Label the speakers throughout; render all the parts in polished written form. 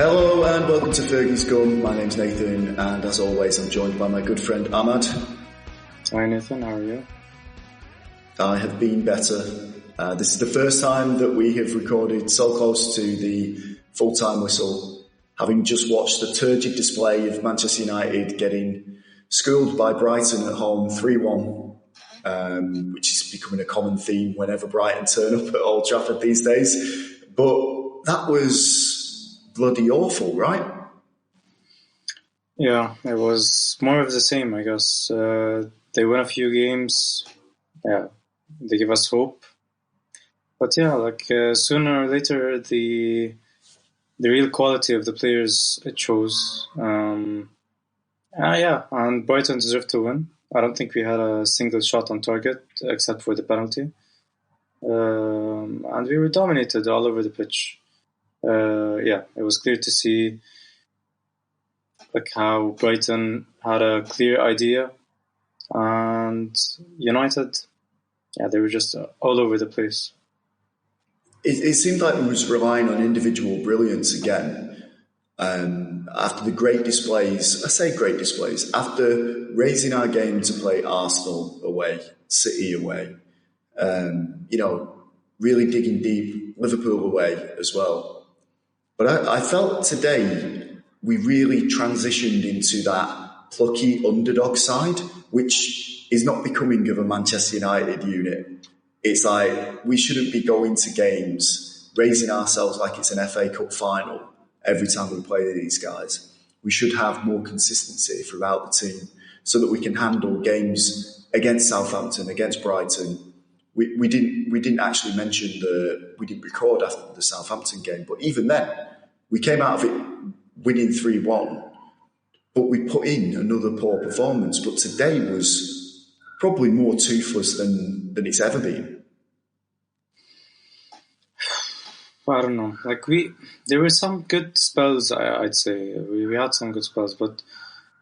Speaker 1: Hello and welcome to Fergie's Gum. My name's Nathan, and as always I'm joined by my good friend Ahmad.
Speaker 2: Hi Nathan, how are you?
Speaker 1: I have been better. This is the first time that we have recorded so close to the full-time whistle, having just watched the turgid display of Manchester United getting schooled by Brighton at home 3-1, which is becoming a common theme whenever Brighton turn up at Old Trafford these days. But that was bloody awful, right?
Speaker 2: Yeah, it was more of the same, I guess. They won a few games. Yeah, they give us hope. But yeah, sooner or later, the real quality of the players, it shows. And Brighton deserved to win. I don't think we had a single shot on target except for the penalty. And we were dominated all over the pitch. It was clear to see how Brighton had a clear idea, and United, they were just all over the place.
Speaker 1: It seemed like it was relying on individual brilliance again. After the great displays, I say great displays, after raising our game to play Arsenal away, City away, really digging deep, Liverpool away as well. But I felt today we really transitioned into that plucky underdog side, which is not becoming of a Manchester United unit. It's like we shouldn't be going to games, raising ourselves like it's an FA Cup final every time we play these guys. We should have more consistency throughout the team so that we can handle games against Southampton, against Brighton. We didn't actually mention we didn't record after the Southampton game, but even then, we came out of it winning 3-1, but we put in another poor performance. But today was probably more toothless than it's ever been.
Speaker 2: Well, I don't know. There were some good spells, I'd say. We had some good spells, but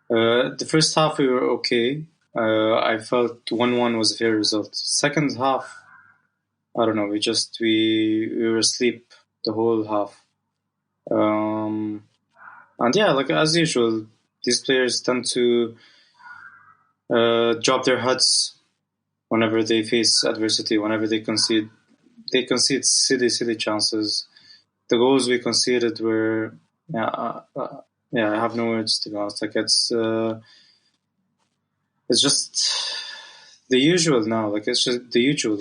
Speaker 2: the first half we were okay. I felt 1-1 was a fair result. Second half, I don't know. We were asleep the whole half. As usual, these players tend to drop their heads whenever they face adversity, whenever they concede. They concede silly chances. The goals we conceded were, I have no words, to be honest. It's just the usual now. It's just the usual.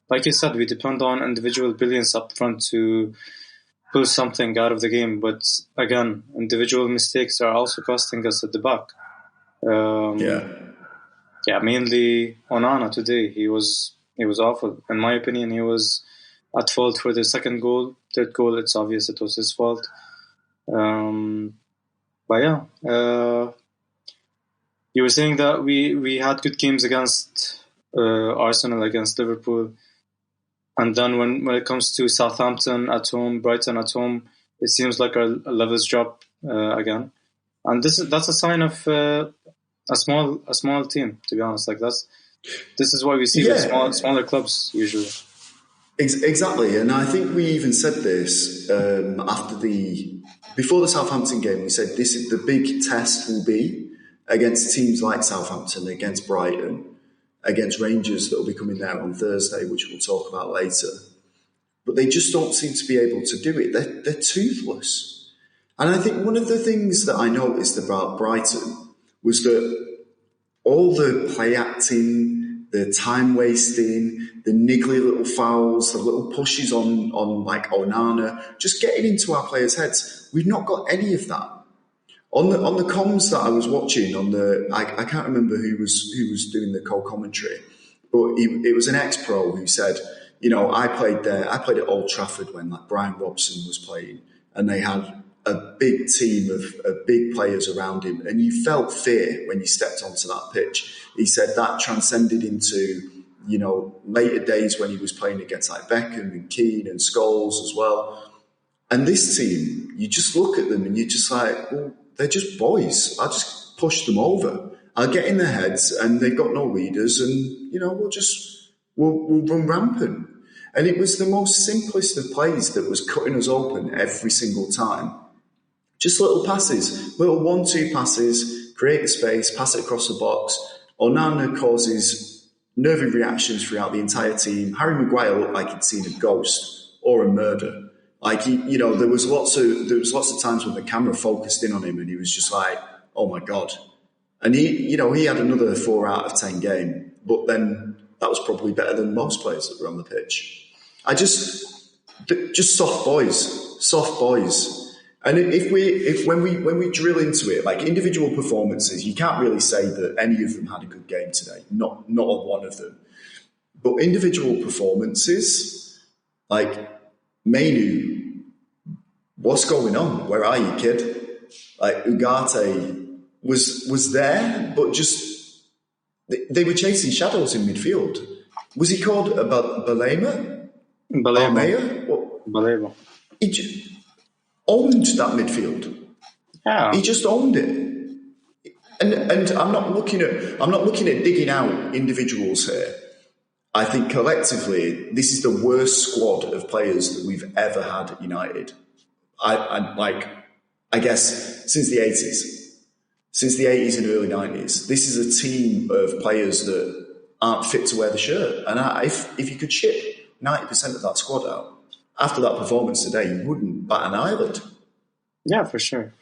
Speaker 2: Like you said, we depend on individual brilliance up front to pull something out of the game. But again, individual mistakes are also costing us at the back. Mainly Onana today. He was awful. In my opinion, he was at fault for the second goal. Third goal, it's obvious it was his fault. You were saying that we had good games against Arsenal, against Liverpool. And then when it comes to Southampton at home, Brighton at home, it seems like our levels drop again. And that's a sign of a small team, to be honest. This is what we see with smaller clubs usually.
Speaker 1: Exactly, and I think we even said this before the Southampton game. We said this is the big test will be against teams like Southampton, against Brighton, against Rangers that will be coming there on Thursday, which we'll talk about later. But they just don't seem to be able to do it. They're toothless. And I think one of the things that I noticed about Brighton was that all the play acting, the time wasting, the niggly little fouls, the little pushes on like Onana, just getting into our players' heads. We've not got any of that. On the comms that I was watching, I can't remember who was doing the co-commentary, but it was an ex-pro who said, I played at Old Trafford when Brian Robson was playing, and they had a big team of big players around him, and you felt fear when you stepped onto that pitch. He said that transcended into, later days when he was playing against Beckham and Keane and Scholes as well. And this team, you just look at them and you're just like, well, they're just boys. I'll just push them over. I'll get in their heads, and they've got no leaders, and we'll run rampant. And it was the most simplest of plays that was cutting us open every single time. Just little passes, little 1-2 passes, create the space, pass it across the box. Onana causes nervy reactions throughout the entire team. Harry Maguire looked like he'd seen a ghost or a murder. Like there was lots of times when the camera focused in on him, and he was just like, "Oh my god!" And he had another 4 out of 10 game, but then that was probably better than most players that were on the pitch. Just soft boys. And when we drill into it, like individual performances, you can't really say that any of them had a good game today. Not one of them. But individual performances, like Mainu, what's going on? Where are you, kid? Like Ugarte was there, but just they were chasing shadows in midfield. Was he called Balema?
Speaker 2: Baleba.
Speaker 1: He just owned that midfield.
Speaker 2: Yeah.
Speaker 1: He just owned it. And I'm not looking at digging out individuals here. I think collectively, this is the worst squad of players that we've ever had at United. I guess since the 80s and early 90s, this is a team of players that aren't fit to wear the shirt. And if you could ship 90% of that squad out after that performance today, you wouldn't bat an eyelid.
Speaker 2: Yeah, for sure.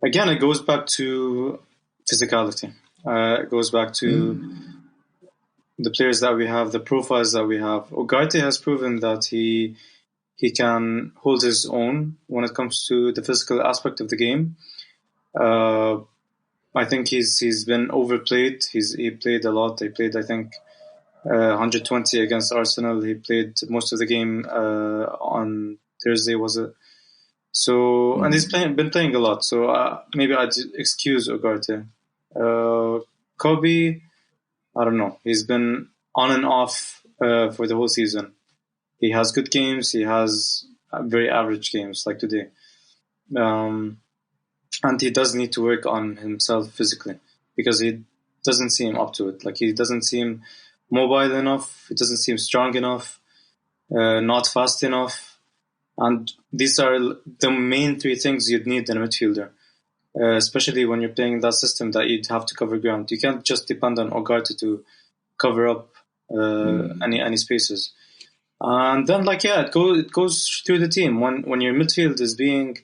Speaker 2: Again, it goes back to physicality. It goes back to the players that we have, the profiles that we have. Ugarte has proven that he can hold his own when it comes to the physical aspect of the game. I think he's been overplayed. He played a lot. He played, I think, 120 against Arsenal. He played most of the game on Thursday, was it? So, and he's been playing a lot. So maybe I'd excuse Ugarte. Kobe, I don't know. He's been on and off for the whole season. He has good games. He has very average games like today. And he does need to work on himself physically because he doesn't seem up to it. Like he doesn't seem mobile enough. He doesn't seem strong enough. Not fast enough. And these are the main 3 things you'd need in a midfielder. Especially when you're playing that system that you'd have to cover ground. You can't just depend on Ugarte to cover up any spaces. And then, it goes through the team. When your midfield is being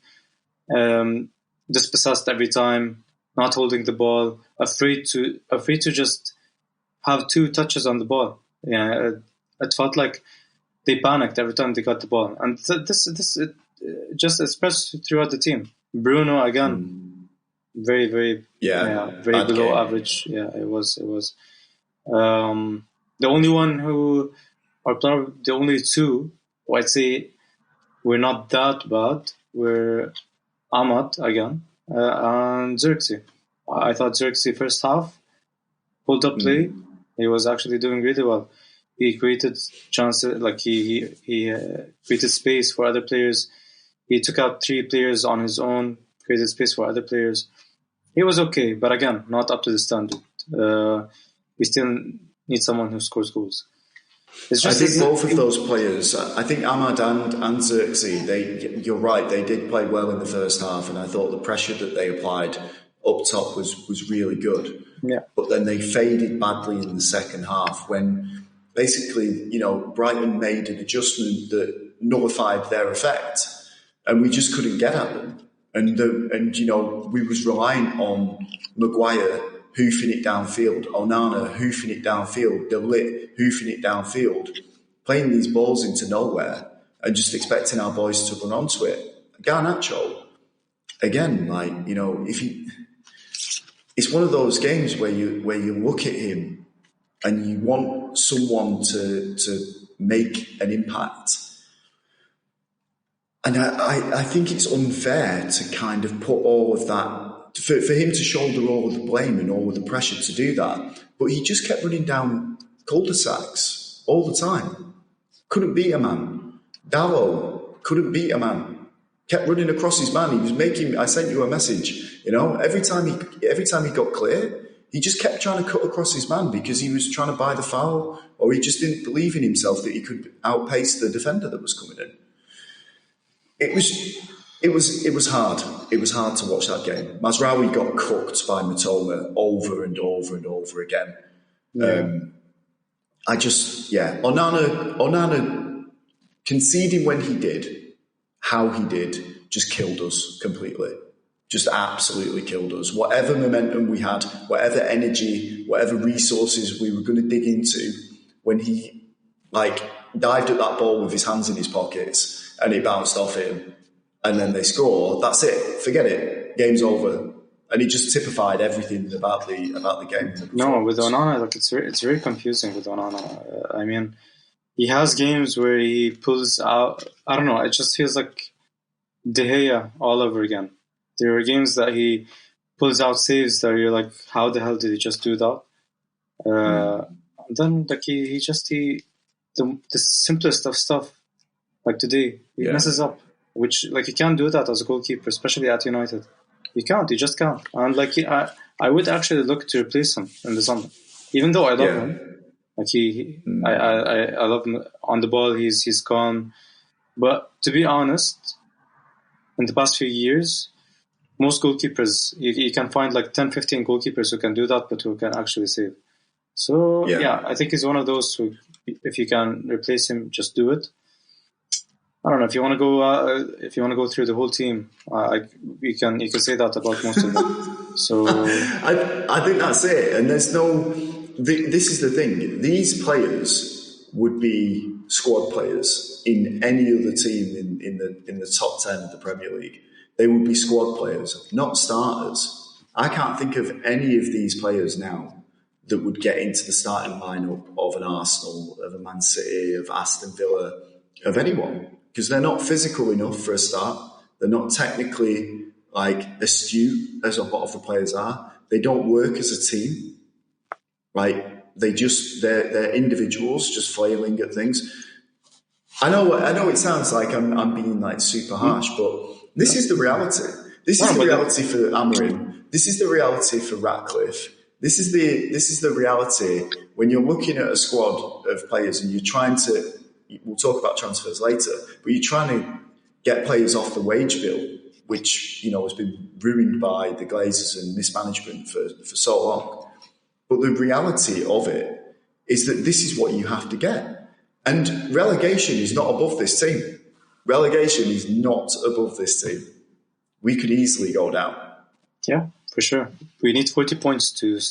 Speaker 2: dispossessed every time, not holding the ball, afraid to just have 2 touches on the ball. Yeah, it felt like they panicked every time they got the ball, and this just expressed throughout the team. Bruno again, very very very below
Speaker 1: game.
Speaker 2: Average. Yeah, it was. The only one who, or probably the only 2 who I'd say were not that bad were Ahmad again and Xerxes. I thought Xerxes first half pulled up play. He was actually doing really well. He created chances, like he created space for other players. He took out 3 players on his own, created space for other players. He was okay, but again, not up to the standard. We still need someone who scores goals.
Speaker 1: I think both of those players, I think Ahmad and Xerxes, you're right, they did play well in the first half, and I thought the pressure that they applied up top was really good.
Speaker 2: Yeah.
Speaker 1: But then they faded badly in the second half when basically, Brighton made an adjustment that nullified their effect, and we just couldn't get at them. And we was relying on Maguire hoofing it downfield, Onana hoofing it downfield, De Ligt hoofing it downfield, playing these balls into nowhere and just expecting our boys to run onto it. Garnacho, again, it's one of those games where you look at him and you want someone to make an impact. And I think it's unfair to kind of put all of that, for him to shoulder all of the blame and all of the pressure to do that. But he just kept running down cul-de-sacs all the time. Couldn't beat a man. Dallo couldn't beat a man. Kept running across his man. He was making, I sent you a message, every time he got clear, he just kept trying to cut across his man because he was trying to buy the foul, or he just didn't believe in himself that he could outpace the defender that was coming in. It was It was hard. It was hard to watch that game. Mazraoui got cooked by Matoma over and over and over again.
Speaker 2: Yeah.
Speaker 1: Onana conceding when he did, how he did, just killed us completely. Just absolutely killed us. Whatever momentum we had, whatever energy, whatever resources we were going to dig into, when he dived at that ball with his hands in his pockets and it bounced off him, and then they score, that's it. Forget it. Game's over. And he just typified everything about the game.
Speaker 2: No, with Onana, it's very confusing with Onana. I mean, he has games where he pulls out. I don't know. It just feels like De Gea all over again. There are games that he pulls out saves that you're like, how the hell did he just do that? And then the simplest of stuff, like today, he messes up. Which, you can't do that as a goalkeeper, especially at United. You can't. You just can't. And I would actually look to replace him in the summer, even though I love him. I love him on the ball. He's calm. But to be honest, in the past few years, most goalkeepers, you can find 10, 15 goalkeepers who can do that, but who can actually save. So I think he's one of those who, if you can replace him, just do it. I don't know if you want to go through the whole team. You can say that about most of them. So
Speaker 1: I think that's it. And there's no. This is the thing. These players would be squad players in any other team in the top 10 of the Premier League. They would be squad players, not starters. I can't think of any of these players now that would get into the starting lineup of an Arsenal, of a Man City, of Aston Villa, of anyone. Because they're not physical enough for a start. They're not technically astute as a lot of the players are. They don't work as a team. Right? They're individuals just flailing at things. I know it sounds like I'm being super harsh, but this is the reality. This is the reality for Amorim. This is the reality for Ratcliffe. This is the reality when you're looking at a squad of players and you're trying to. We'll talk about transfers later, but you're trying to get players off the wage bill, which has been ruined by the Glazers and mismanagement for so long. But the reality of it is that this is what you have to get, and relegation is not above this team. Relegation is not above this team. We could easily go down.
Speaker 2: Yeah, for sure. We need 40 points to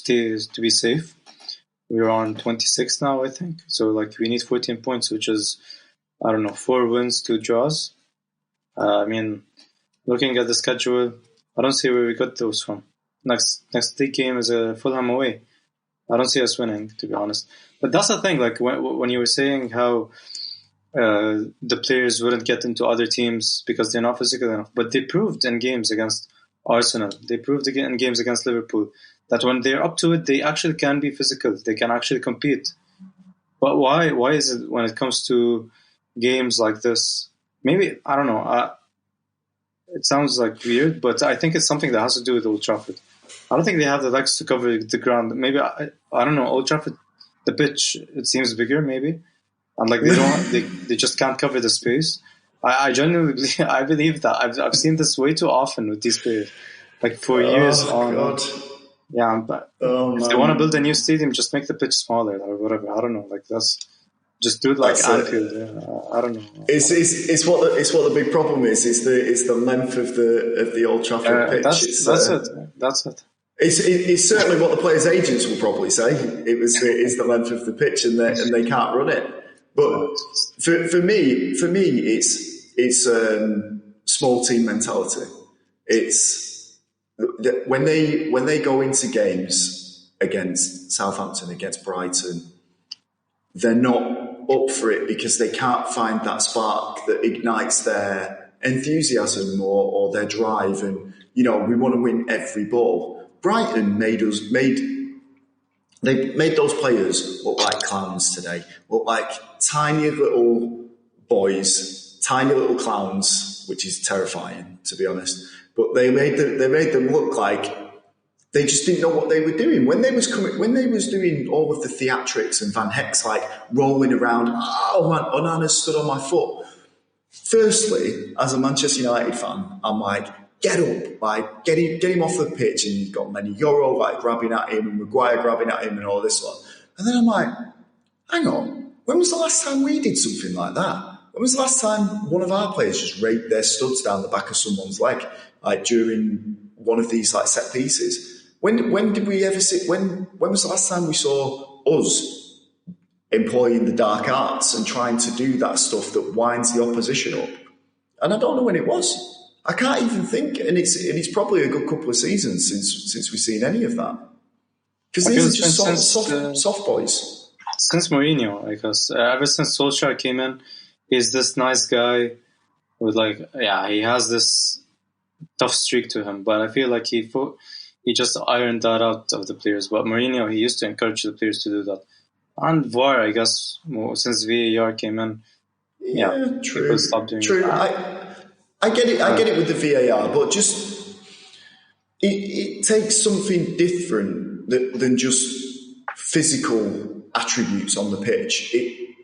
Speaker 2: be safe. We're on 26 now, I think. So, we need 14 points, which is, 4 wins, 2 draws. Looking at the schedule, I don't see where we got those from. Next league game is a Fulham away. I don't see us winning, to be honest. But that's the thing, when you were saying how the players wouldn't get into other teams because they're not physical enough. But they proved in games against Arsenal. They proved in games against Liverpool that when they're up to it, they actually can be physical. They can actually compete. But why is it when it comes to games like this? Maybe, I don't know. It sounds weird, but I think it's something that has to do with Old Trafford. I don't think they have the legs to cover the ground. Maybe, I don't know, Old Trafford, the pitch, it seems bigger maybe. And they just can't cover the space. I genuinely believe that. I've seen this way too often with these players. For years on.
Speaker 1: God.
Speaker 2: Yeah, but if they want to build a new stadium, just make the pitch smaller or whatever. I don't know. That's just do it Anfield. Yeah, I don't know.
Speaker 1: It's what the big problem is. It's the length of the Old Trafford pitch.
Speaker 2: That's it.
Speaker 1: It's certainly what the players' agents will probably say. It's the length of the pitch, and they can't run it. But for me, it's small team mentality. It's when they go into games against Southampton, against Brighton, they're not up for it because they can't find that spark that ignites their enthusiasm or their drive. And we want to win every ball. Brighton made those players look like clowns today. Look like tiny little boys, tiny little clowns, which is terrifying, to be honest. But they made them look like they just didn't know what they were doing. When they was doing all of the theatrics and Van Heck's rolling around, oh man, Onana stood on my foot. Firstly, as a Manchester United fan, I'm like, get up, like get him off the pitch, and you've got many Euro like grabbing at him and Maguire grabbing at him and all this one. And then I'm like, hang on, when was the last time we did something like that? When was the last time one of our players just raked their studs down the back of someone's leg, like during one of these like set pieces? When did we ever see? When was the last time we saw us employing the dark arts and trying to do that stuff that winds the opposition up? And I don't know when it was. I can't even think, and it's probably a good couple of seasons since we've seen any of that. Because these are just soft boys.
Speaker 2: Since Mourinho, because ever since Solskjaer came in, he's this nice guy with he has this tough streak to him. But I feel like he just ironed that out of the players. But Mourinho, he used to encourage the players to do that. And VAR, I guess, since VAR came in,
Speaker 1: true.
Speaker 2: People stopped doing that.
Speaker 1: I get it. I get it with the VAR, but just it takes something different than just physical attributes on the pitch.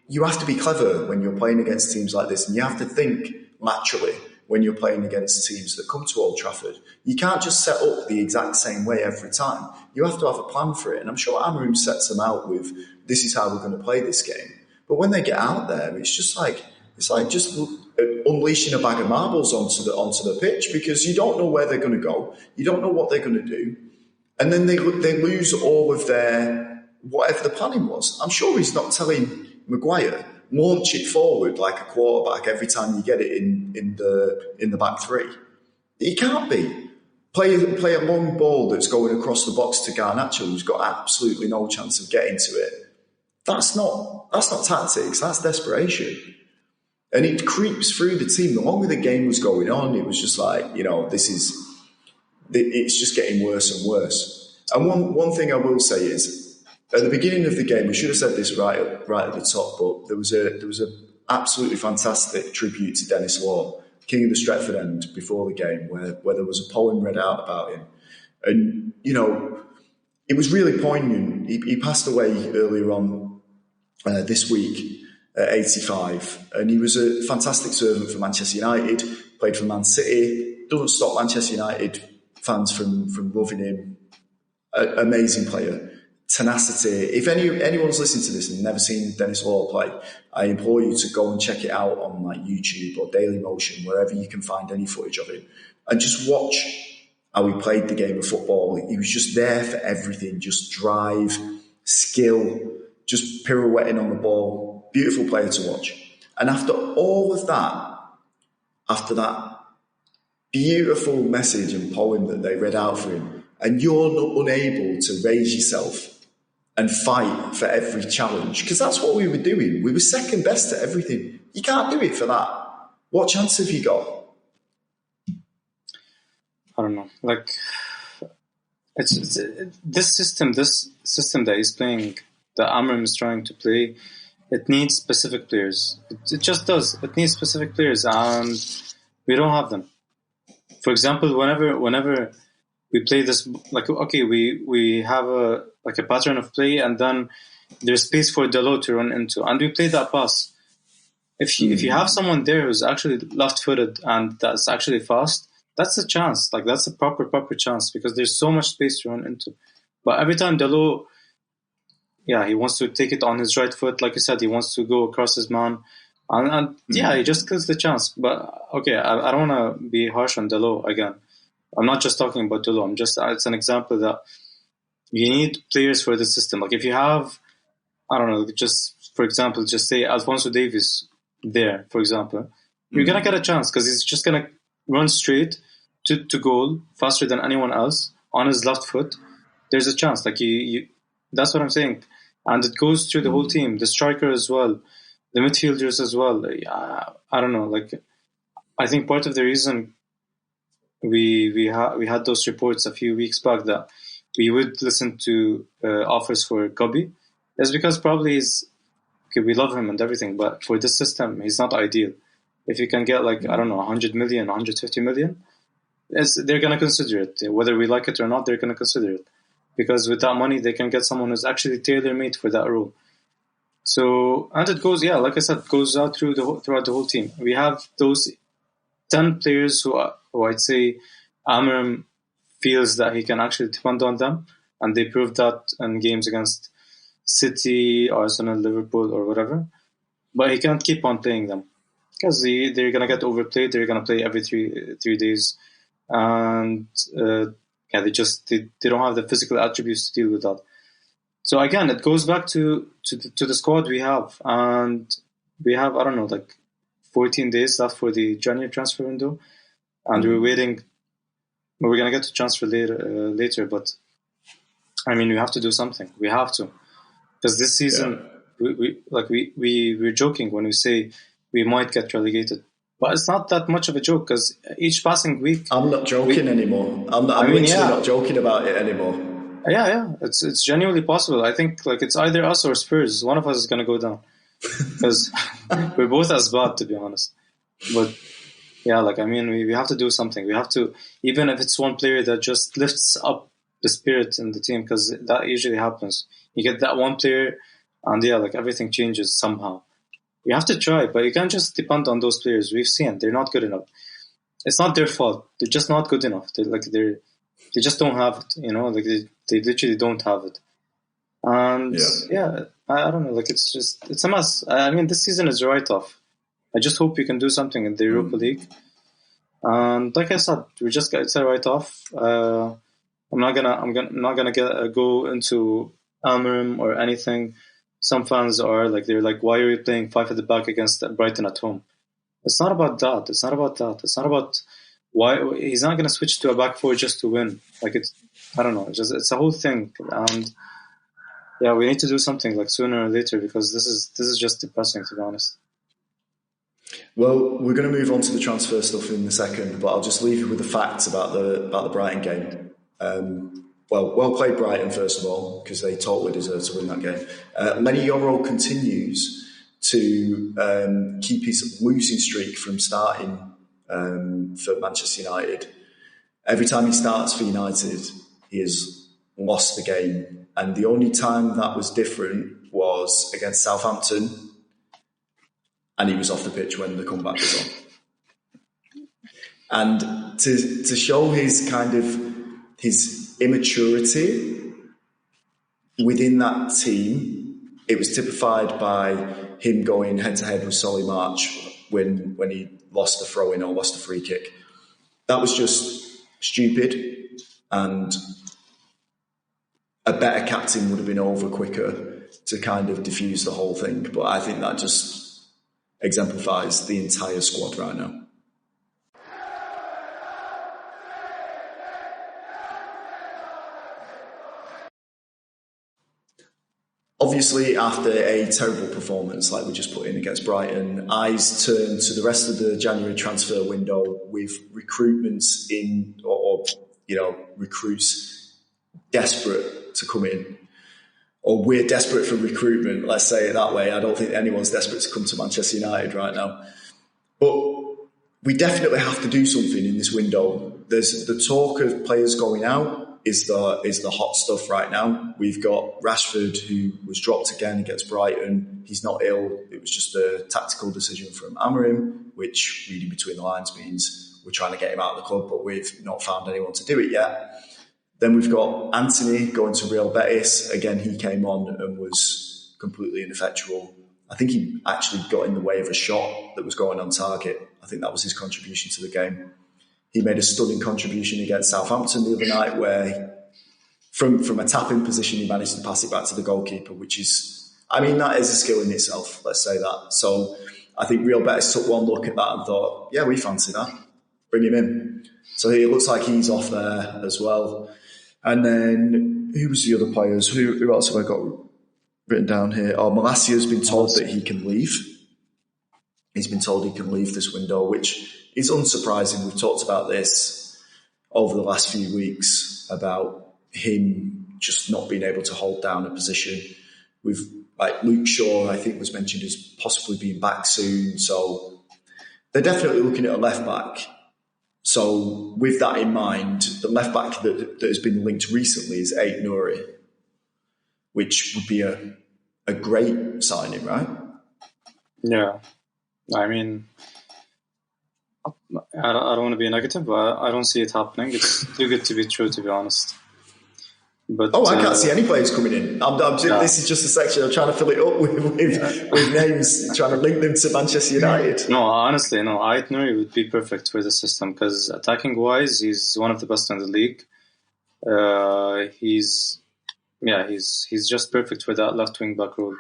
Speaker 1: You have to be clever when you're playing against teams like this, and you have to think laterally when you're playing against teams that come to Old Trafford. You can't just set up the exact same way every time. You have to have a plan for it, and I'm sure Amorim sets them out with, this is how we're going to play this game. But when they get out there, it's like just unleashing a bag of marbles onto the pitch, because you don't know where they're going to go, you don't know what they're going to do, and then they lose all of their whatever the planning was. I'm sure he's not telling Maguire, launch it forward like a quarterback every time you get it in the back three. He can't be. Play a long ball that's going across the box to Garnacho, who's got absolutely no chance of getting to it. That's not tactics, that's desperation. And it creeps through the team. The longer the game was going on, it was just like, it's just getting worse and worse. And one thing I will say is, at the beginning of the game, we should have said this right at the top, but there was a absolutely fantastic tribute to Dennis Law, King of the Stretford End, before the game, where there was a poem read out about him. And, it was really poignant. He passed away earlier on this week at 85, and he was a fantastic servant for Manchester United, played for Man City. Doesn't stop Manchester United fans from loving him. Amazing player. Tenacity. If anyone's listening to this and never seen Dennis Law play, I implore you to go and check it out on YouTube or Daily Motion, wherever you can find any footage of him, and just watch how he played the game of football. He was just there for everything, just drive, skill, just pirouetting on the ball. Beautiful player to watch. And after all of that, after that beautiful message and poem that they read out for him, and you're not unable to raise yourself and fight for every challenge, because that's what we were doing. We were second best at everything. You can't do it for that. What chance have you got?
Speaker 2: I don't know. It's this system that he's playing, that Amorim is trying to play, it needs specific players. It just does. It needs specific players, and we don't have them. For example, whenever we play this, we have a pattern of play, and then there's space for Dalot to run into, and we play that pass. If you have someone there who's actually left-footed and that's actually fast, that's a chance. That's a proper chance, because there's so much space to run into. But every time Dalot, he wants to take it on his right foot, like you said, he wants to go across his man, and he just kills the chance. But okay, I don't want to be harsh on Dalot again. I'm not just talking about Dalot. It's an example that you need players for the system. If you have, I don't know, just for example, just say Alphonso Davies there, for example, you're gonna get a chance, because he's just gonna run straight to goal faster than anyone else on his left foot. There's a chance. That's what I'm saying. And it goes through the whole team, the striker as well, the midfielders as well. I don't know. I think part of the reason we had those reports a few weeks back that we would listen to offers for Kobe is because probably we love him and everything, but for this system, he's not ideal. If you can get 100 million, 150 million, they're going to consider it. Whether we like it or not, they're going to consider it. Because with that money, they can get someone who's actually tailor-made for that role. So, and it goes, yeah, like I said, goes out throughout the whole team. We have those 10 players who I'd say Amorim feels that he can actually depend on them, and they proved that in games against City, Arsenal, Liverpool, or whatever. But he can't keep on playing them because they're gonna get overplayed. They're gonna play every three days, and yeah, they don't have the physical attributes to deal with that. So again, it goes back to the squad we have, and we have, I don't know, like 14 days left for the January transfer window, and we're waiting. We're gonna get to transfer later, but I mean, we have to do something. We have to, because this season, we're joking when we say we might get relegated, but it's not that much of a joke because each passing week.
Speaker 1: I'm not joking anymore. I'm literally not joking about it anymore.
Speaker 2: Yeah, it's genuinely possible. I think like it's either us or Spurs. One of us is gonna go down because we're both as bad, to be honest. But yeah, like I mean, we have to do something. We have to, even if it's one player that just lifts up the spirit in the team, because that usually happens. You get that one player, and yeah, like everything changes somehow. You have to try, but you can't just depend on those players. We've seen they're not good enough. It's not their fault. They're just not good enough. They just don't have it. You know, like they literally don't have it. And yeah, I don't know. Like it's a mess. I mean, this season is a write-off. I just hope we can do something in the Europa League. And like I said, it's a write-off. I'm not gonna go into Amorim or anything. Some fans are like, they're like, why are you playing 5 at the back against Brighton at home? It's not about that. It's not about why he's not gonna switch to a back 4 just to win. Like I don't know. It's a whole thing. And yeah, we need to do something like sooner or later, because this is just depressing, to be honest.
Speaker 1: Well, we're going to move on to the transfer stuff in a second, but I'll just leave you with the facts about the Brighton game. Well played Brighton, first of all, because they totally deserve to win that game. Lenny Yoro continues to keep his losing streak from starting for Manchester United. Every time he starts for United, he has lost the game. And the only time that was different was against Southampton, and he was off the pitch when the comeback was on. And to show his kind of his immaturity within that team, it was typified by him going head-to-head with Solly March when he lost the throw-in or lost the free kick. That was just stupid, and a better captain would have been over quicker to kind of diffuse the whole thing. But I think that just exemplifies the entire squad right now. Obviously, after a terrible performance like we just put in against Brighton, eyes turn to the rest of the January transfer window with recruitments in, or recruits desperate to come in. Or we're desperate for recruitment, let's say it that way. I don't think anyone's desperate to come to Manchester United right now. But we definitely have to do something in this window. There's the talk of players going out is the hot stuff right now. We've got Rashford, who was dropped again against Brighton. He's not ill. It was just a tactical decision from Amorim, which reading between the lines means we're trying to get him out of the club, but we've not found anyone to do it yet. Then we've got Anthony going to Real Betis. Again, he came on and was completely ineffectual. I think he actually got in the way of a shot that was going on target. I think that was his contribution to the game. He made a stunning contribution against Southampton the other night where from a tapping position, he managed to pass it back to the goalkeeper, which is, I mean, that is a skill in itself, let's say that. So I think Real Betis took one look at that and thought, yeah, we fancy that. Bring him in. So it looks like he's off there as well. And then, who was the other players? Who else have I got written down here? Oh, Malacia's been told that he can leave. He's been told he can leave this window, which is unsurprising. We've talked about this over the last few weeks, about him just not being able to hold down a position. Like Luke Shaw, I think, was mentioned as possibly being back soon. So they're definitely looking at a left-back. So with that in mind, the left back that has been linked recently is Ait Nouri, which would be a a great signing, right?
Speaker 2: Yeah, I mean, I don't want to be negative, but I don't see it happening. It's too good to be true, to be honest. But
Speaker 1: I can't see any players coming in. This is just a section I'm trying to fill it up with names, trying to link them to Manchester United.
Speaker 2: No, honestly, no. Ait Nouri would be perfect for the system because attacking-wise, he's one of the best in the league. He's just perfect for that left wing back role.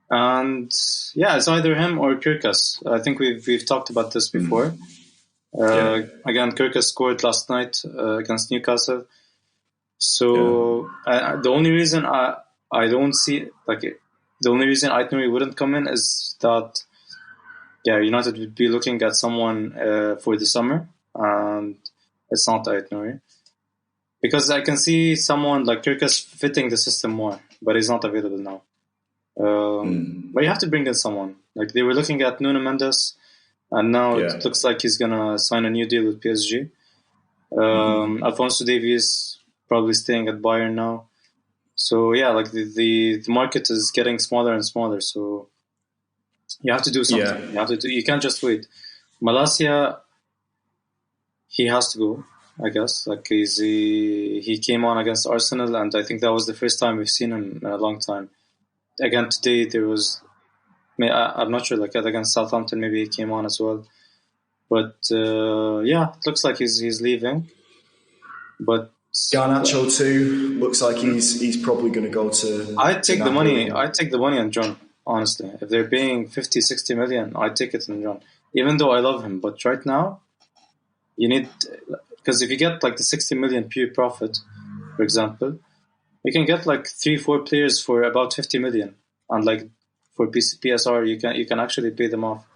Speaker 2: And yeah, it's either him or Kirkas. I think we've talked about this before. Again, Kirkas scored last night against Newcastle. So the only reason I don't see the only reason Ait Nouri wouldn't come in is that United would be looking at someone for the summer, and it's not Ait Nouri. Because I can see someone like Kirkas fitting the system more, but he's not available now. But you have to bring in someone. Like they were looking at Nuno Mendes, and now it looks like he's gonna sign a new deal with PSG. Alphonso Davies probably staying at Bayern now. So like the market is getting smaller and smaller. So you have to do something. You can't just wait. Malacia, he has to go, I guess. Like he came on against Arsenal, and I think that was the first time we've seen him in a long time. Again today there was, I'm not sure. Like against Southampton, maybe he came on as well. But it looks like he's leaving. But
Speaker 1: Garnacho too looks like he's probably going to go to.
Speaker 2: I'd take the money. I'd take the money on John. Honestly, if they're paying 50, 60 million, I'd take it on John. Even though I love him, but right now, you need, because if you get like the 60 million pure profit, for example, you can get like 3-4 players for about 50 million, and like for PSR, you can actually pay them off.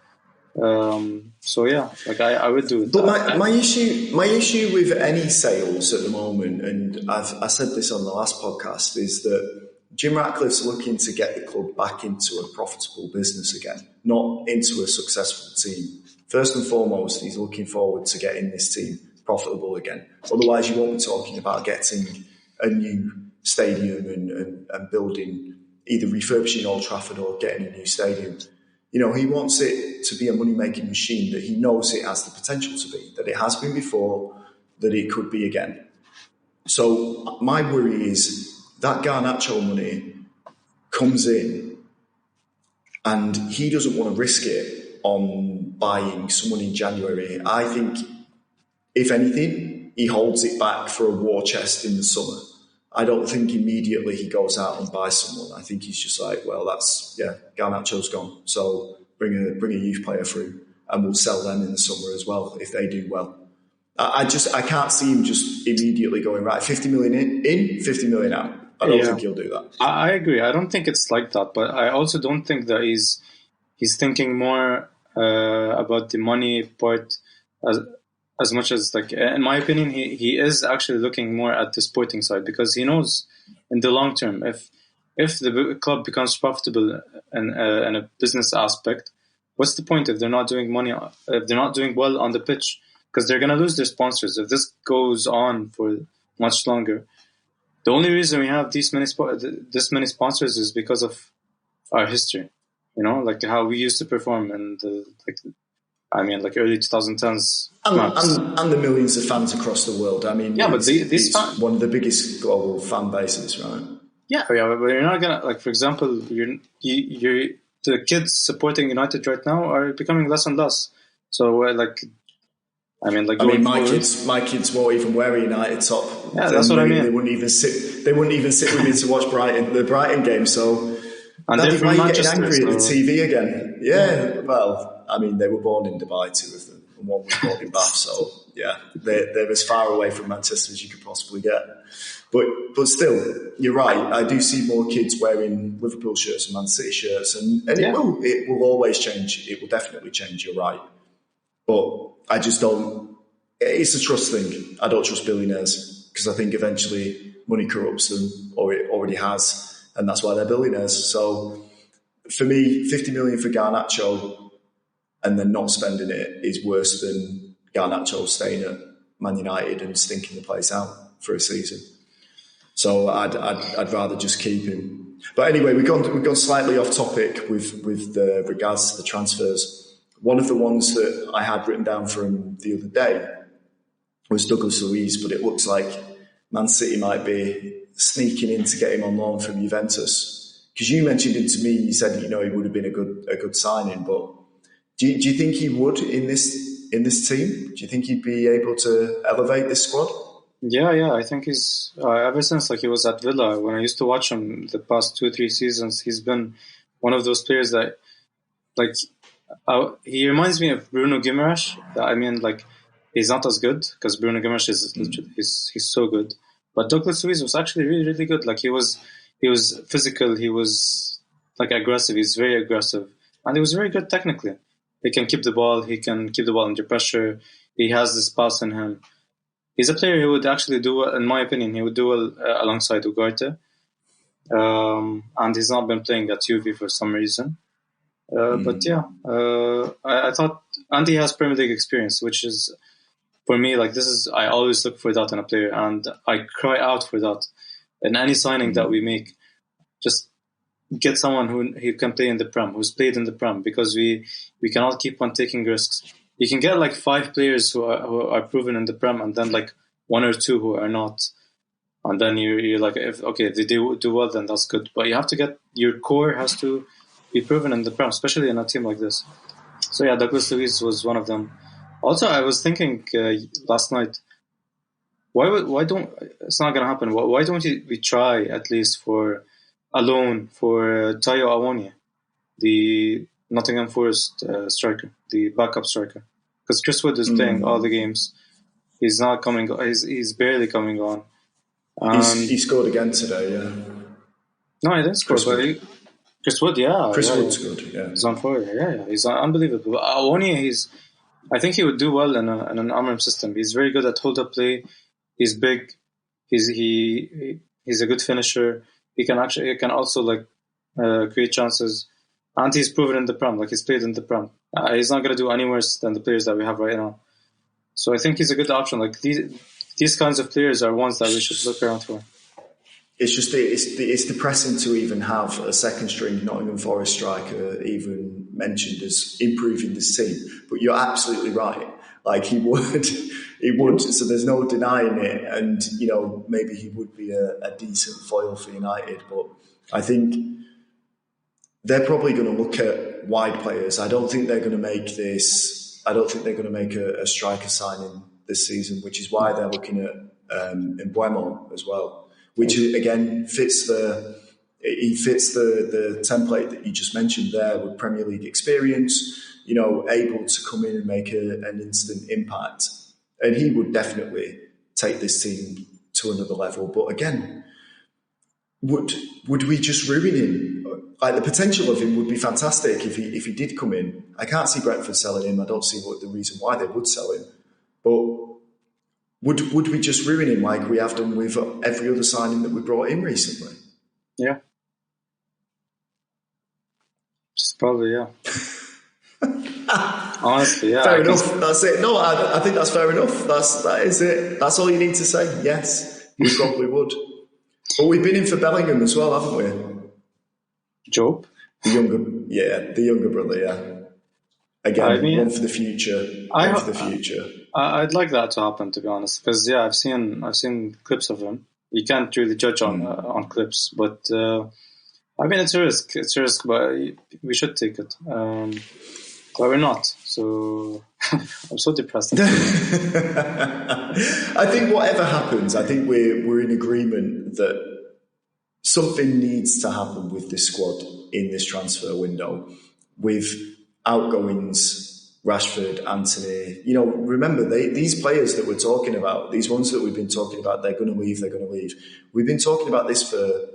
Speaker 2: I would do it.
Speaker 1: But my issue with any sales at the moment, and I said this on the last podcast, is that Jim Ratcliffe's looking to get the club back into a profitable business again, not into a successful team. First and foremost, he's looking forward to getting this team profitable again. Otherwise, you won't be talking about getting a new stadium and building, either refurbishing Old Trafford or getting a new stadium. You know, he wants it to be a money-making machine that he knows it has the potential to be, that it has been before, that it could be again. So my worry is that Garnacho money comes in and he doesn't want to risk it on buying someone in January. I think, if anything, he holds it back for a war chest in the summer. I don't think immediately he goes out and buys someone. I think he's just like, well, Garnacho's gone. So bring a youth player through and we'll sell them in the summer as well if they do well. I can't see him just immediately going, right, 50 million in, 50 million out. I don't think he'll do that.
Speaker 2: I agree. I don't think it's like that, but I also don't think that he's thinking more about the money part as much as, like, in my opinion, he is actually looking more at the sporting side, because he knows in the long term, if the club becomes profitable in a business aspect, what's the point if they're not doing well on the pitch? Because they're going to lose their sponsors if this goes on for much longer. The only reason we have this many sponsors is because of our history, you know, like how we used to perform in the early 2010s.
Speaker 1: And the millions of fans across the world. I mean, it's one of the biggest global fan bases, right?
Speaker 2: Yeah, but you're not gonna, like, for example, the kids supporting United right now are becoming less and less. So
Speaker 1: my kids won't even wear a United top.
Speaker 2: Yeah, that's what I mean.
Speaker 1: They wouldn't even sit with me to watch the Brighton game. So,
Speaker 2: and they're from Manchester,
Speaker 1: getting angry at the TV again. Yeah, well, I mean, they were born in Dubai, two of them, and one was born in Bath. So, yeah, they're as far away from Manchester as you could possibly get. But still, you're right. I do see more kids wearing Liverpool shirts and Man City shirts, and it will always change. It will definitely change. You're right. But I just don't. It's a trust thing. I don't trust billionaires because I think eventually money corrupts them, or it already has, and that's why they're billionaires. So for me, 50 million for Garnacho and then not spending it is worse than Garnacho staying at Man United and stinking the place out for a season. So I'd rather just keep him But anyway, we've gone slightly off topic with regards to the transfers. One of the ones that I had written down from the other day was Douglas Luiz, but it looks like Man City might be sneaking in to get him on loan from Juventus. Because you mentioned him to me, you said he would have been a good signing, but do you think he would in this team? Do you think he'd be able to elevate this squad?
Speaker 2: Yeah. I think he's ever since he was at Villa. When I used to watch him the past 2-3 seasons, he's been one of those players that he reminds me of Bruno Guimaraes. I mean, he's not as good because Bruno Guimaraes he's so good. But Douglas Luiz was actually really, really good. He was physical. He was aggressive. He's very aggressive, and he was very good technically. He can keep the ball. He can keep the ball under pressure. He has this pass in him. He's a player who would actually do well, in my opinion. He would do well alongside Ugarte. And he's not been playing at Juve for some reason. But yeah, I thought, and he has Premier League experience, which is, for me, I always look for that in a player, and I cry out for that in any signing that we make. Just get someone who can play in the Prem, who's played in the Prem, because we cannot keep on taking risks. You can get 5 players who are proven in the Prem, and then 1 or 2 who are not. And then you're if they do well, then that's good. But you have to get, your core has to be proven in the Prem, especially in a team like this. So yeah, Douglas Luiz was one of them. Also, I was thinking last night, why don't, it's not going to happen. Why don't we try at least for a loan for Tayo Awoniyi, the Nottingham Forest striker, the backup striker? Because Chris Wood is playing all the games. He's not coming. He's barely coming on.
Speaker 1: He scored again today, yeah.
Speaker 2: No, he didn't score. Chris Wood, yeah.
Speaker 1: Chris Wood's good, yeah.
Speaker 2: He's on fire, yeah. He's unbelievable. Awoniyi, I think he would do well in an Amorim system. He's very good at hold-up play. He's big. He's a good finisher. He can also create chances. And he's proven in the Prem, he's played in the Prem. He's not going to do any worse than the players that we have right now. So I think he's a good option. These kinds of players are ones that we should look around for.
Speaker 1: It's just it's depressing to even have a second string Nottingham Forest striker even mentioned as improving this team. But you're absolutely right. He would. So there's no denying it. And maybe he would be a decent foil for United. But I think they're probably going to look at wide players. I don't think they're going to make this. I don't think they're going to make a striker signing this season, which is why they're looking at Mbeumo as well, which again fits the template that you just mentioned there with Premier League experience. Able to come in and make an instant impact, and he would definitely take this team to another level. But again, would we just ruin him? The potential of him would be fantastic if he did come in. I can't see Brentford selling him. I don't see the reason why they would sell him. But would we just ruin him like we have done with every other signing that we brought in recently?
Speaker 2: Yeah. Just probably, yeah. Honestly, yeah.
Speaker 1: Fair enough. That's it. No, I think that's fair enough. That is it. That's all you need to say. Yes, we probably would. But we've been in for Bellingham as well, haven't we?
Speaker 2: Job?
Speaker 1: The younger brother, yeah. Again, one for the future.
Speaker 2: I'd like that to happen, to be honest, because I've seen clips of him. You can't really judge on clips, but it's a risk. It's a risk, but we should take it. But we're not, so I'm so depressed.
Speaker 1: I think whatever happens, I think we're in agreement that something needs to happen with this squad in this transfer window, with outgoings, Rashford, Anthony. Remember, these players that we're talking about, these ones that we've been talking about, they're going to leave. We've been talking about this for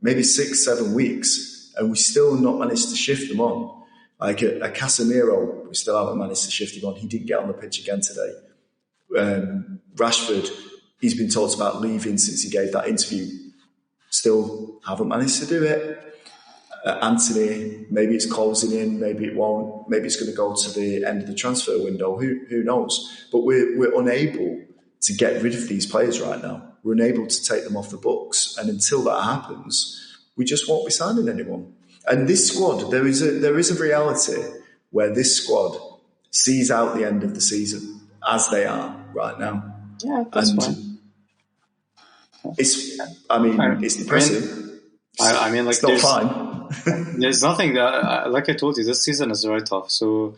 Speaker 1: maybe 6-7 weeks, and we still not managed to shift them on. A Casemiro, we still haven't managed to shift him on. He didn't get on the pitch again today. Rashford, he's been talked about leaving since he gave that interview. Still haven't managed to do it. Anthony, maybe it's closing in, maybe it won't. Maybe it's going to go to the end of the transfer window. Who knows? But we're unable to get rid of these players right now. We're unable to take them off the books. And until that happens, we just won't be signing anyone. And this squad, there is a reality where this squad sees out the end of the season as they are right now.
Speaker 2: Yeah, that's fine.
Speaker 1: It's depressing.
Speaker 2: Like
Speaker 1: it's not fine.
Speaker 2: There's nothing that, like I told you, this season is a write-off. So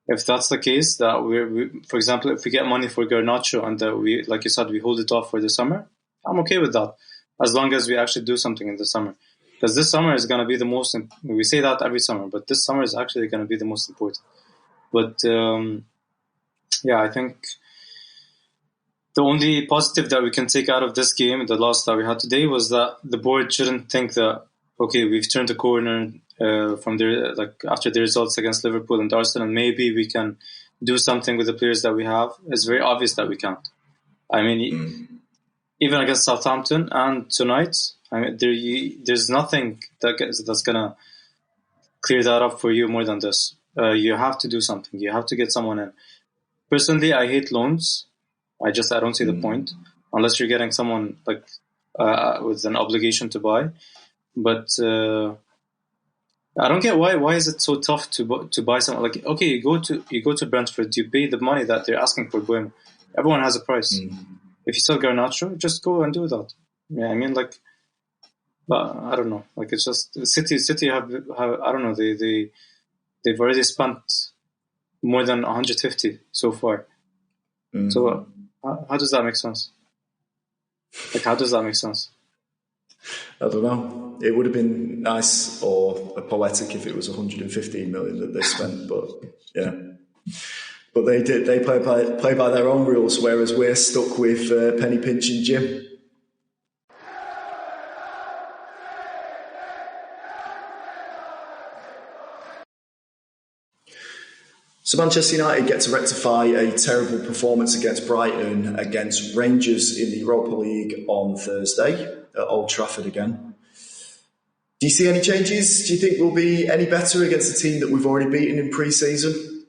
Speaker 2: if that's the case, that we, for example, if we get money for Garnacho and that we, like you said, we hold it off for the summer, I'm okay with that, as long as we actually do something in the summer. Because this summer is going to be the most, we say that every summer, but this summer is actually going to be the most important. But I think the only positive that we can take out of this game, the loss that we had today, was that the board shouldn't think that, okay, we've turned the corner from after the results against Liverpool and Arsenal, and maybe we can do something with the players that we have. It's very obvious that we can't. Even against Southampton and tonight, there's nothing that's gonna clear that up for you more than this. You have to do something. You have to get someone in. Personally, I hate loans. I don't see the point unless you're getting someone with an obligation to buy. But I don't get why is it so tough to buy someone. Like, okay, you go to Brentford, you pay the money that they're asking for Boehme. Everyone has a price. If you sell Garnacho, just go and do that. Yeah, but I don't know. Like, it's just City have I don't know. They've already spent more than 150 so far. So how does that make sense? Like, how does that make sense?
Speaker 1: I don't know. It would have been nice or poetic if it was 115 million that they spent, but yeah. But they did. They play by their own rules, whereas we're stuck with penny pinching Jim. So Manchester United get to rectify a terrible performance against Brighton, against Rangers in the Europa League on Thursday at Old Trafford again. Do you see any changes? Do you think we'll be any better against a team that we've already beaten in pre-season?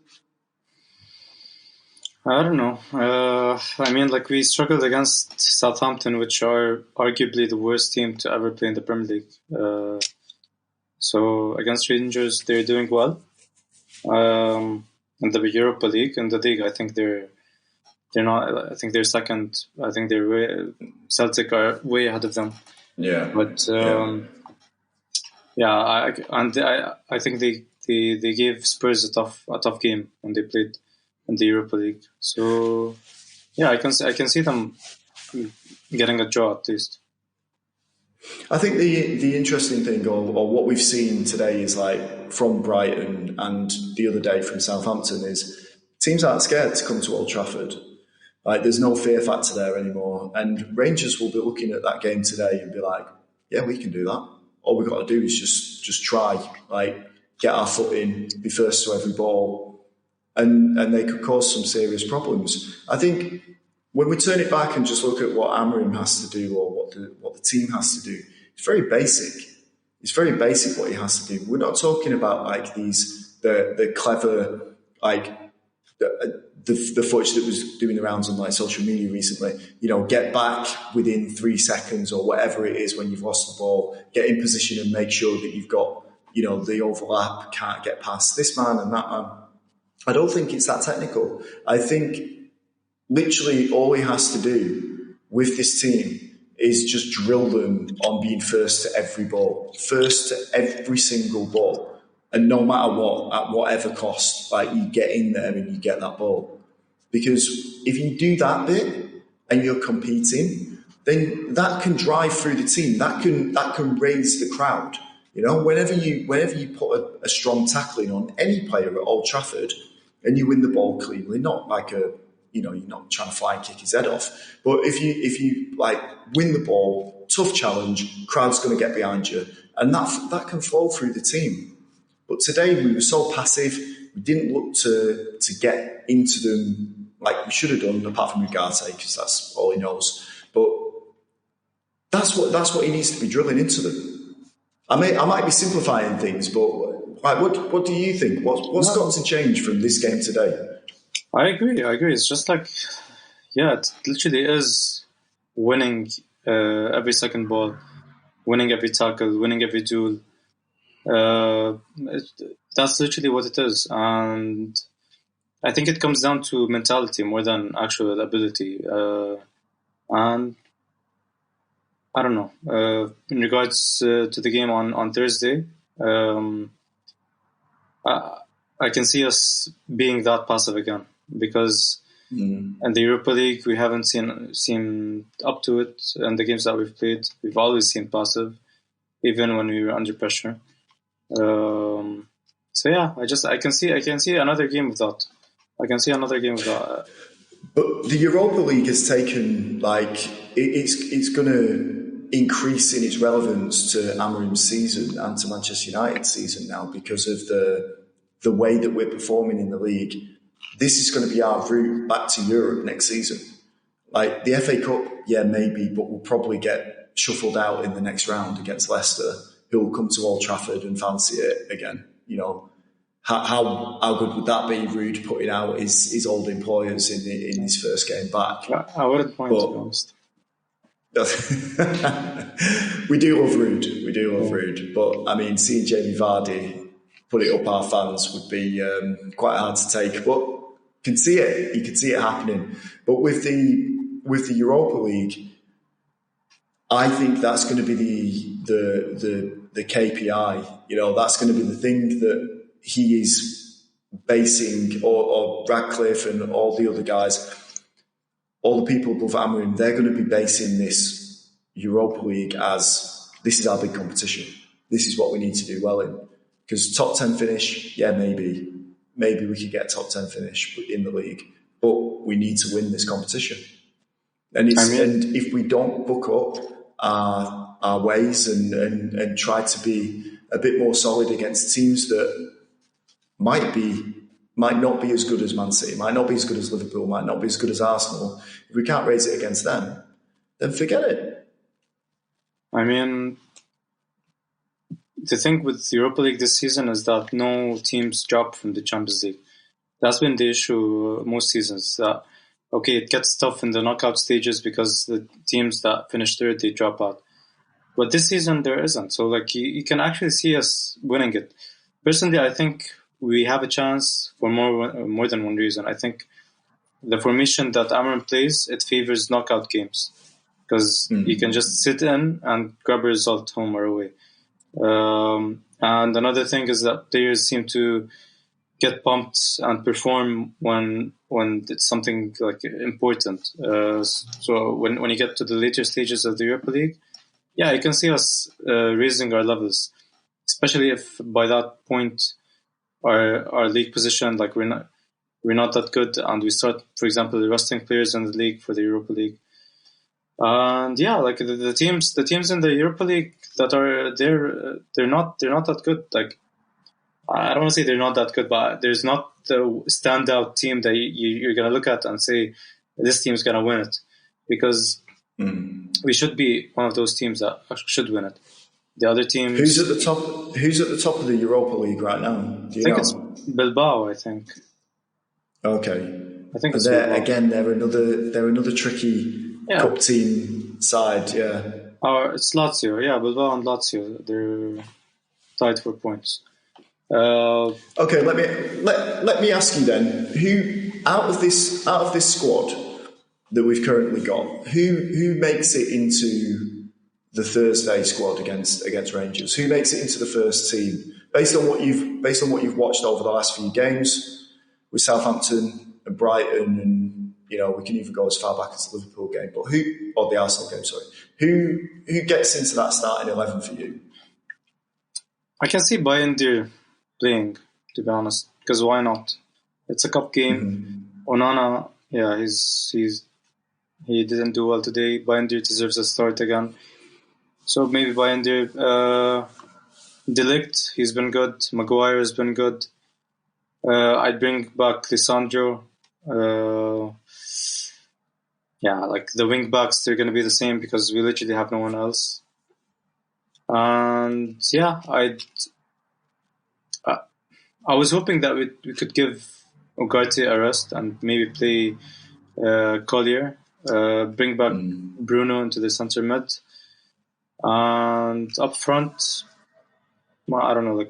Speaker 2: I don't know. We struggled against Southampton, which are arguably the worst team to ever play in the Premier League. So against Rangers, they're doing well. In the Europa League, in the league, I think they're not. I think they're second. I think Celtic are way ahead of them.
Speaker 1: Yeah,
Speaker 2: but I think they gave Spurs a tough game when they played in the Europa League. So yeah, I can see them getting a draw at least.
Speaker 1: I think the interesting thing, or what we've seen today, is like from Brighton and the other day from Southampton, is teams aren't scared to come to Old Trafford. Like, there's no fear factor there anymore. And Rangers will be looking at that game today and be like, yeah, we can do that. All we've got to do is just try, like, get our foot in, be first to every ball, and they could cause some serious problems. I think when we turn it back and just look at what Amorim has to do, or what the team has to do, it's very basic. It's very basic what he has to do. We're not talking about like the clever, like the footage that was doing the rounds on like social media recently. Get back within 3 seconds or whatever it is when you've lost the ball, get in position and make sure that you've got the overlap, can't get past this man and that man. I don't think it's that technical. I think literally all he has to do with this team is just drill them on being first to every ball, first to every single ball. And no matter what, at whatever cost, like, you get in there and you get that ball. Because if you do that bit and you're competing, then that can drive through the team. That can raise the crowd. Whenever you put a strong tackling on any player at Old Trafford and you win the ball cleanly, not like you're not trying to fly and kick his head off. But if you like win the ball, tough challenge, crowd's going to get behind you, and that can flow through the team. But today we were so passive. We didn't look to get into them like we should have done, apart from Ugarte, because that's all he knows. But that's what he needs to be drilling into them. I might be simplifying things, but like, what do you think? What's got to change from this game today?
Speaker 2: I agree. It's just like, yeah, it literally is winning every second ball. winning every tackle, winning every duel. That's literally what it is, and I think it comes down to mentality more than actual ability. And I don't know. In regards to the game on Thursday, I can see us being that passive again because in the Europa League we haven't seen up to it. And the games that we've played, we've always seen passive, even when we were under pressure. So yeah, I can see another game with that. I can see another game with that.
Speaker 1: But the Europa League has taken, it's going to increase in its relevance to Amorim's season and to Manchester United's season now because of the way that we're performing in the league. This is going to be our route back to Europe next season. Like the FA Cup, yeah, maybe, but we'll probably get shuffled out in the next round against Leicester, who will come to Old Trafford and fancy it again. You know, how good would that be? Rude putting out his old employers in his first game back.
Speaker 2: I wouldn't mind, to be honest.
Speaker 1: We do love Rude. But I mean, seeing Jamie Vardy put it up our fans would be quite hard to take. But you can see it happening. But with the Europa League, I think that's going to be the KPI. You know, that's going to be the thing that he is basing, or Radcliffe and all the other guys, all the people above Amorim, they're going to be basing this Europa League as this is our big competition. This is what we need to do well in. Because top 10 finish, yeah, maybe we could get a top 10 finish in the league, but we need to win this competition. And and if we don't book up our ways and try to be a bit more solid against teams that might not be as good as Man City, might not be as good as Liverpool, might not be as good as Arsenal, if we can't raise it against them, then forget it.
Speaker 2: I mean, the thing with the Europa League this season is that no teams drop from the Champions League. That's been the issue most seasons. Okay, it gets tough in the knockout stages because the teams that finish third, they drop out. But this season, there isn't. So, you can actually see us winning it. Personally, I think we have a chance for more than one reason. I think the formation that Amorim plays, it favors knockout games because you can just sit in and grab a result home or away. And another thing is that players seem to get pumped and perform when it's something important. So when you get to the later stages of the Europa League, yeah, you can see us raising our levels, especially if by that point our league position, we're not that good, and we start, for example, resting players in the league for the Europa League. And yeah, the teams in the Europa League that are there, they're not that good. I don't want to say they're not that good, but there's not the standout team that you're gonna look at and say this team's gonna win it, because we should be one of those teams that should win it. The other teams.
Speaker 1: Who's at the top of the Europa League right now? Do you know?
Speaker 2: It's Bilbao, I think.
Speaker 1: Okay.
Speaker 2: I think it's
Speaker 1: again, they're another tricky cup team side, yeah.
Speaker 2: It's Lazio, yeah, Bilbao and Lazio. They're tied for points.
Speaker 1: Okay, let me ask you then, who out of this squad that we've currently got, who makes it into the Thursday squad against Rangers? Who makes it into the first team based on what you've watched over the last few games with Southampton and Brighton, and we can even go as far back as the Liverpool game, but the Arsenal game, sorry. Who gets into that starting 11 for you?
Speaker 2: I can see Bayern playing, to be honest, because why not? It's a cup game. Onana, yeah, he didn't do well today. Bayern deserves a start again. So maybe Bayern De Ligt, he's been good. Maguire has been good. I'd bring back Lisandro. The wing backs, they're going to be the same because we literally have no one else. And yeah, I was hoping that we could give Ugarte a rest and maybe play Collier, bring back Bruno into the centre mid. And up front, well, I don't know,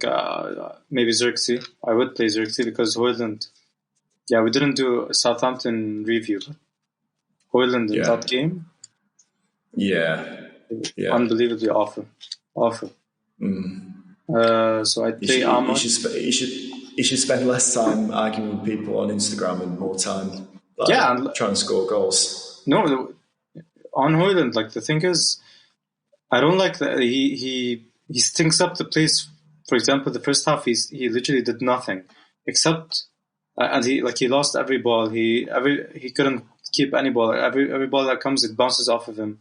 Speaker 2: maybe Xerxes. I would play Xerxes because Højlund. Yeah, we didn't do a Southampton review, but Højlund in that game, unbelievably awful. So I'd play Ahmad.
Speaker 1: He should spend less time arguing with people on Instagram and more time trying to score goals.
Speaker 2: No, on Højlund, the thing is, I don't like that he stinks up the place. For example, the first half he literally did nothing except, and he lost every ball. He couldn't keep any ball. Every ball that comes, it bounces off of him.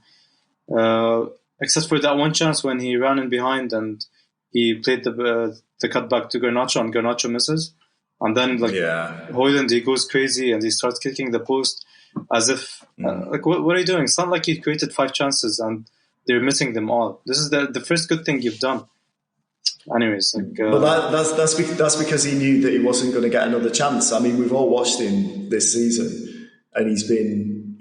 Speaker 2: Except for that one chance when he ran in behind and he played the cutback to Garnacho and Garnacho misses, and then Højlund, he goes crazy and he starts kicking the post as if what are you doing? It's not like he created 5 chances and they're missing them all. This is the first good thing you've done. Anyways,
Speaker 1: but that's because he knew that he wasn't going to get another chance. I mean, we've all watched him this season, and he's been,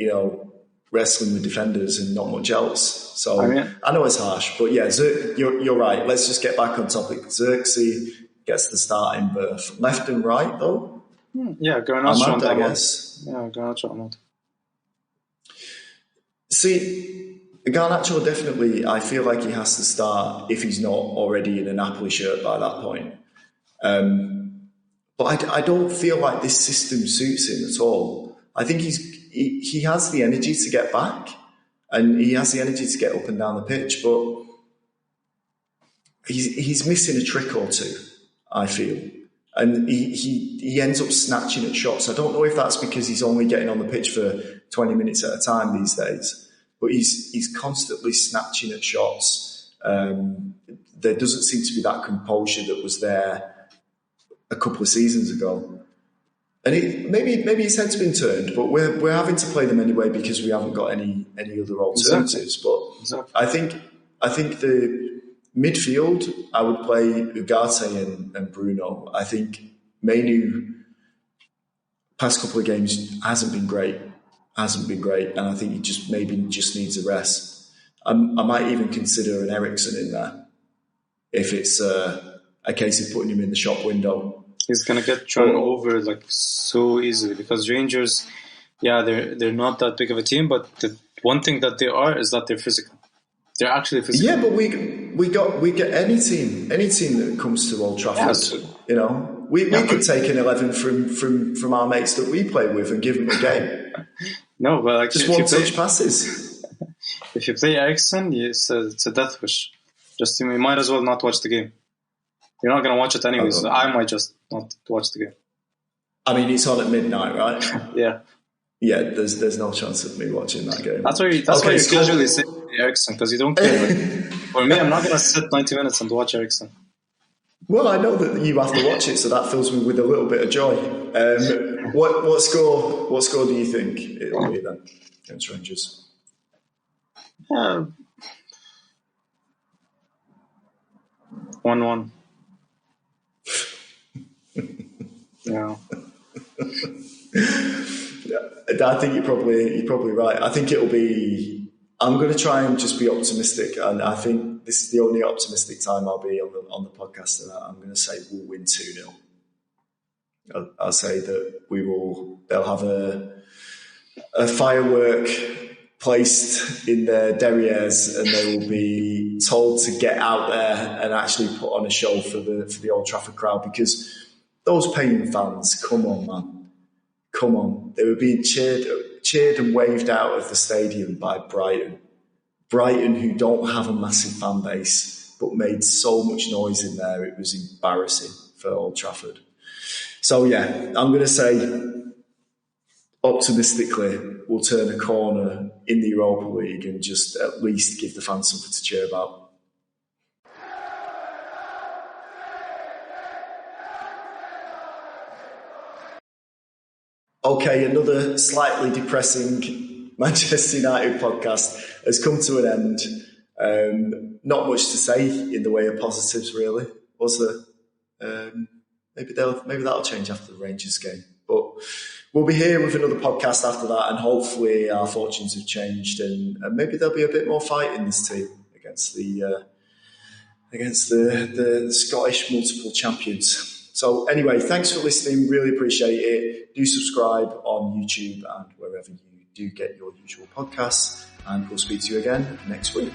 Speaker 1: wrestling with defenders and not much else. So I know it's harsh, but yeah, you're right. Let's just get back on topic. Xerxes gets the starting berth, left and right though.
Speaker 2: Yeah, Garnacho,
Speaker 1: Ahmad, I guess.
Speaker 2: Yeah, Garnacho, Ahmad.
Speaker 1: See, Garnacho definitely, I feel like he has to start if he's not already in a Napoli shirt by that point. But I don't feel like this system suits him at all. I think he has the energy to get back and he has the energy to get up and down the pitch, but he's missing a trick or two, I feel. And he ends up snatching at shots. I don't know if that's because he's only getting on the pitch for 20 minutes at a time these days, but he's constantly snatching at shots. There doesn't seem to be that composure that was there a couple of seasons ago. And maybe his head's been turned, but we're having to play them anyway because we haven't got any other alternatives. But I think the midfield, I would play Ugarte and Bruno. I think Mainu, past couple of games, hasn't been great, and I think he just needs a rest. I might even consider an Eriksen in there if it's a case of putting him in the shop window.
Speaker 2: He's gonna get thrown over so easily because Rangers, they're not that big of a team, but the one thing that they are is that they're physical. They're actually physical.
Speaker 1: Yeah, but we get any team that comes to Old Trafford. We could take an 11 from our mates that we play with and give them a game.
Speaker 2: No, but
Speaker 1: just one touch passes.
Speaker 2: If you play Eriksen, it's a death wish. Just you might as well not watch the game. You're not going to watch it anyways. So I might just not watch the game. I
Speaker 1: mean, it's on at midnight, right?
Speaker 2: Yeah.
Speaker 1: Yeah, there's no chance of me watching that game.
Speaker 2: That's why you're casually saying Eriksen, because you don't care. For me, I'm not going to sit 90 minutes and watch Eriksen.
Speaker 1: Well, I know that you have to watch it, so that fills me with a little bit of joy. What score do you think it'll be then against Rangers?
Speaker 2: 1-1. Yeah.
Speaker 1: I think you're probably right. I think it'll be. I'm going to try and just be optimistic, and I think this is the only optimistic time I'll be on the podcast. And I'm going to say we'll win 2-0. I'll say that they'll have a firework placed in their derrieres, and they will be told to get out there and actually put on a show for the Old Trafford crowd, because those paying fans, come on, man. Come on. They were being cheered and waved out of the stadium by Brighton. Brighton, who don't have a massive fan base, but made so much noise in there, it was embarrassing for Old Trafford. So, yeah, I'm going to say, optimistically, we'll turn a corner in the Europa League and just at least give the fans something to cheer about. Okay, another slightly depressing Manchester United podcast has come to an end. Not much to say in the way of positives, really, was there? Maybe that'll change after the Rangers game. But we'll be here with another podcast after that, and hopefully our fortunes have changed, and maybe there'll be a bit more fight in this team against the Scottish multiple champions. So anyway, thanks for listening. Really appreciate it. Do subscribe on YouTube and wherever you do get your usual podcasts. And we'll speak to you again next week.